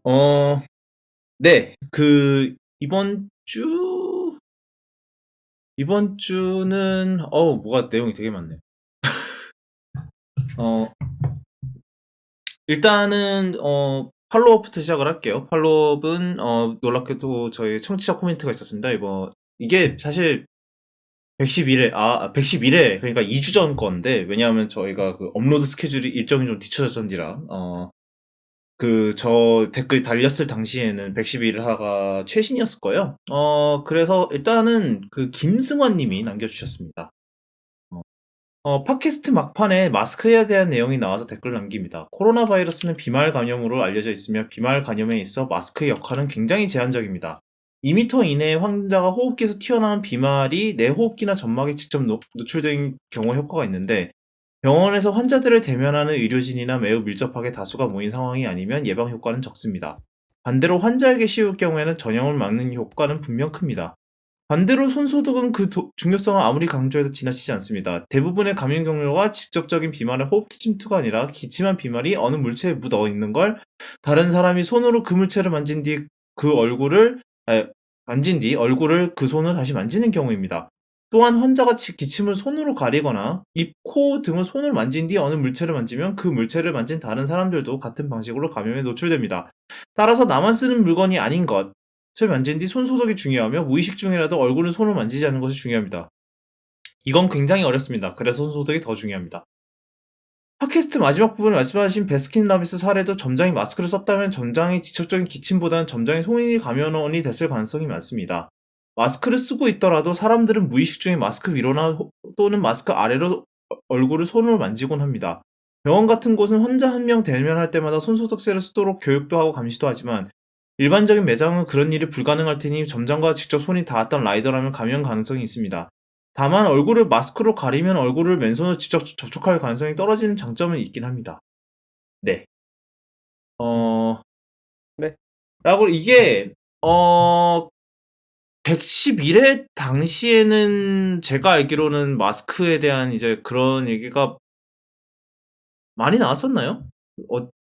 어, 네. 이번 주는, 뭐가 내용이 되게 많네. 어, 일단은, 팔로우업부터 시작을 할게요. 팔로우업은, 놀랍게도 저희 청취자 코멘트가 있었습니다. 이게 사실 111회, 그러니까 2주 전 건데, 왜냐하면 저희가 그 업로드 스케줄이 일정이 좀 뒤쳐졌던지라, 저 댓글 달렸을 당시에는 111화가 최신이었을 거예요. 그래서 일단은 그 김승환 님이 남겨주셨습니다. 어, 팟캐스트 막판에 마스크에 대한 내용이 나와서 댓글 남깁니다. 코로나 바이러스는 비말 감염으로 알려져 있으며 비말 감염에 있어 마스크의 역할은 굉장히 제한적입니다. 2m 이내의 환자가 호흡기에서 튀어나온 비말이 내 호흡기나 점막에 직접 노출된 경우 효과가 있는데 병원에서 환자들을 대면하는 의료진이나 매우 밀접하게 다수가 모인 상황이 아니면 예방 효과는 적습니다. 반대로 환자에게 씌울 경우에는 전염을 막는 효과는 분명 큽니다. 반대로 손소독은 중요성을 아무리 강조해도 지나치지 않습니다. 대부분의 감염 경로가 직접적인 비말의 호흡기 침투가 아니라 기침한 비말이 어느 물체에 묻어 있는 걸 다른 사람이 손으로 그 물체를 만진 뒤 얼굴을 그 손을 다시 만지는 경우입니다. 또한 환자가 기침을 손으로 가리거나 입, 코 등을 손을 만진 뒤 어느 물체를 만지면 그 물체를 만진 다른 사람들도 같은 방식으로 감염에 노출됩니다. 따라서 나만 쓰는 물건이 아닌 것을 만진 뒤 손소독이 중요하며 무의식 중이라도 얼굴은 손을 만지지 않는 것이 중요합니다. 이건 굉장히 어렵습니다. 그래서 손소독이 더 중요합니다. 팟캐스트 마지막 부분에 말씀하신 베스킨라빈스 사례도 점장이 마스크를 썼다면 점장이 직접적인 기침보다는 점장이 송이 감염원이 됐을 가능성이 많습니다. 마스크를 쓰고 있더라도 사람들은 무의식 중에 마스크 위로나 또는 마스크 아래로 얼굴을 손으로 만지곤 합니다. 병원 같은 곳은 환자 한 명 대면할 때마다 손소독제를 쓰도록 교육도 하고 감시도 하지만 일반적인 매장은 그런 일이 불가능할 테니 점장과 직접 손이 닿았던 라이더라면 감염 가능성이 있습니다. 다만 얼굴을 마스크로 가리면 얼굴을 맨손으로 직접 접촉할 가능성이 떨어지는 장점은 있긴 합니다. 네. 어, 네. 라고 이게, 111회 당시에는 제가 알기로는 마스크에 대한 이제 그런 얘기가 많이 나왔었나요?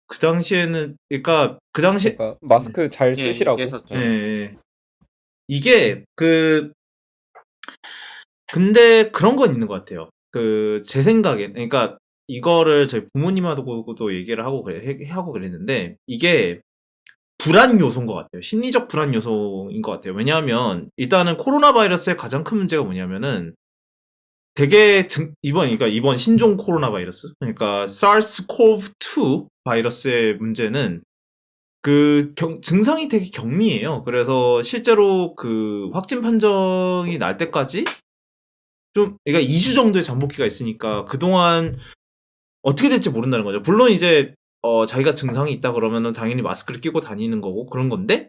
그 당시에는, 그러니까 그 당시, 그러니까 마스크 잘 예, 쓰시라고. 얘기했었죠. 예, 예. 이게 근데 그런 건 있는 것 같아요. 제 생각엔, 그러니까 이거를 저희 부모님하고도 얘기를 하고 그랬는데, 이게 불안 요소인 것 같아요. 심리적 불안 요소인 것 같아요. 왜냐하면, 일단은 코로나 바이러스의 가장 큰 문제가 뭐냐면은, 이번 신종 코로나 바이러스, 그러니까 SARS-CoV-2 바이러스의 문제는 증상이 되게 경미해요. 그래서 실제로 확진 판정이 날 때까지 그러니까 2주 정도의 잠복기가 있으니까 그동안 어떻게 될지 모른다는 거죠. 물론 이제 자기가 증상이 있다 그러면은 당연히 마스크를 끼고 다니는 거고 그런 건데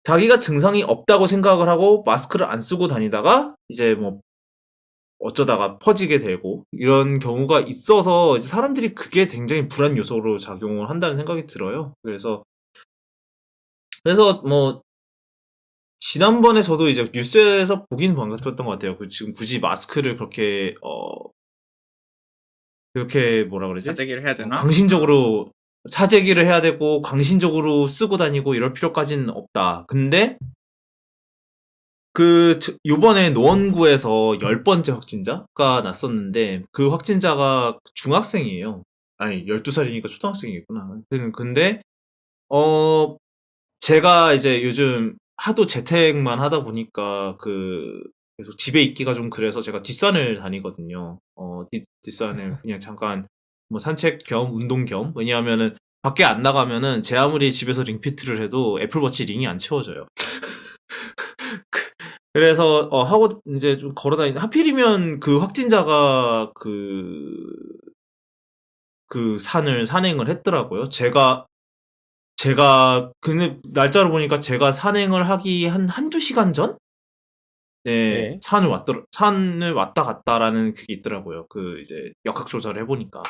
자기가 증상이 없다고 생각을 하고 마스크를 안 쓰고 다니다가 이제 뭐 어쩌다가 퍼지게 되고 이런 경우가 있어서 이제 사람들이 그게 굉장히 불안 요소로 작용을 한다는 생각이 들어요. 그래서 뭐 지난번에 저도 이제 뉴스에서 보긴 봤던 것 같아요. 지금 굳이 마스크를 그렇게 뭐라 그러지? 사재기를 해야 되나? 광신적으로 사재기를 해야 되고 광신적으로 쓰고 다니고 이럴 필요까지는 없다. 근데 요번에 노원구에서 10번째 확진자가 났었는데 그 확진자가 중학생이에요. 아니 12살이니까 초등학생이겠구나. 근데 제가 이제 요즘 하도 재택만 하다 보니까 계속 집에 있기가 좀 그래서 제가 뒷산을 다니거든요. 뒷산을 그냥 잠깐 뭐 산책 겸 운동 겸. 왜냐하면은 밖에 안 나가면은 제 아무리 집에서 링피트를 해도 애플워치 링이 안 채워져요. 그래서 하고 이제 좀 걸어다니는 하필이면 그 확진자가 산을 산행을 했더라고요. 근데 날짜를 보니까 제가 산행을 하기 한두 시간 전? 네, 네. 산을 왔다 갔다라는 그게 있더라고요. 이제 역학 조사를 해보니까.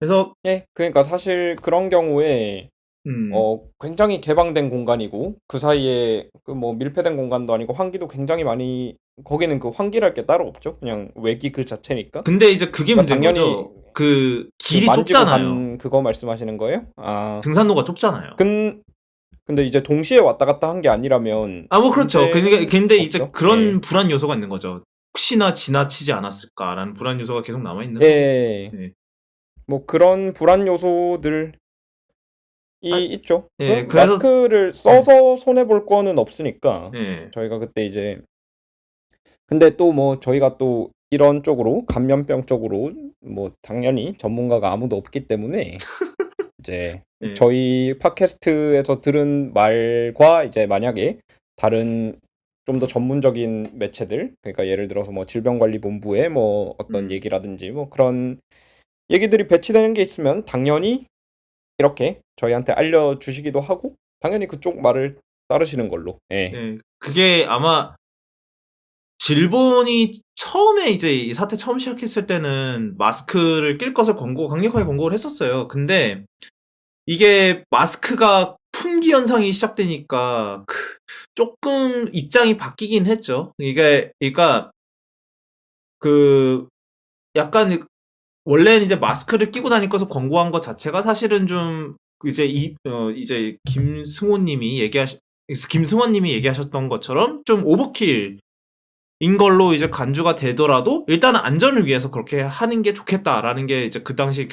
그래서, 예. 그러니까 사실 그런 경우에 음, 굉장히 개방된 공간이고 그 사이에 그 뭐 밀폐된 공간도 아니고 환기도 굉장히 많이 거기는 그 환기랄 게 따로 없죠. 그냥 외기 그 자체니까. 근데 이제 그게 그러니까 문제인 당연히 거죠. 그 길이 만지고 좁잖아요. 간 그거 말씀하시는 거예요? 아. 등산로가 좁잖아요. 근 근데 이제 동시에 왔다 갔다 한 게 아니라면 뭐 그렇죠. 문제는 근데 이제 없죠. 그런 불안 요소가 있는 거죠. 혹시나 지나치지 않았을까라는 불안 요소가 계속 남아 있는 거고. 예. 네. 뭐 그런 불안 요소들이 아, 있죠. 예, 그래서 마스크를 써서 손해 볼 거는 없으니까 예. 저희가 그때 이제 근데 또 뭐 저희가 또 이런 쪽으로 감염병 쪽으로 뭐 당연히 전문가가 아무도 없기 때문에 이제 예. 저희 팟캐스트에서 들은 말과 이제 만약에 다른 좀 더 전문적인 매체들 그러니까 예를 들어서 뭐 질병관리본부의 뭐 어떤 얘기라든지 뭐 그런 얘기들이 배치되는 게 있으면 당연히 이렇게 저희한테 알려주시기도 하고 당연히 그쪽 말을 따르시는 걸로. 예. 예. 그게 아마 질본이 처음에 이제 이 사태 처음 시작했을 때는 마스크를 낄 것을 강력하게 권고를 했었어요. 근데 이게 마스크가 품귀 현상이 시작되니까 조금 입장이 바뀌긴 했죠. 이게 그러니까 그 약간 원래는 이제 마스크를 끼고 다닐 것을 권고한 것 자체가 사실은 좀 이제 김승호님이 얘기하셨던 것처럼 좀 오버킬인 걸로 이제 간주가 되더라도 일단은 안전을 위해서 그렇게 하는 게 좋겠다라는 게 이제 그 당시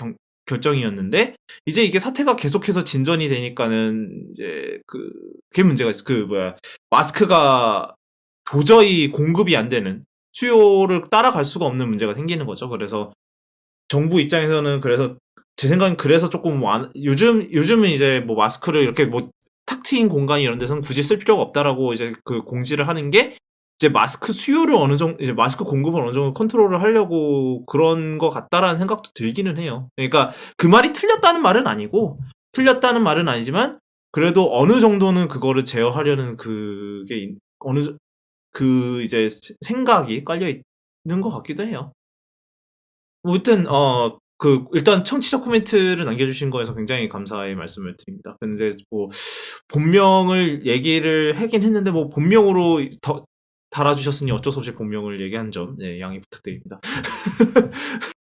결정이었는데 이제 이게 사태가 계속해서 진전이 되니까는 이제 그게 문제가 있어. 마스크가 도저히 공급이 안 되는 수요를 따라갈 수가 없는 문제가 생기는 거죠. 그래서 정부 입장에서는 그래서 제 생각엔 그래서 조금 요즘은 이제 뭐 마스크를 이렇게 뭐 탁 트인 공간 이런 데서는 굳이 쓸 필요가 없다라고 이제 그 공지를 하는 게 이제 마스크 수요를 어느 정도 이제 마스크 공급을 어느 정도 컨트롤을 하려고 그런 것 같다라는 생각도 들기는 해요. 그러니까 그 말이 틀렸다는 말은 아니지만 그래도 어느 정도는 그거를 제어하려는 이제 생각이 깔려 있는 것 같기도 해요. 아무튼 일단 청취자 코멘트를 남겨주신 거에서 굉장히 감사의 말씀을 드립니다. 근데 뭐 본명을 얘기를 하긴 했는데 뭐 본명으로 달아주셨으니 어쩔 수 없이 본명을 얘기한 점 양해 부탁드립니다.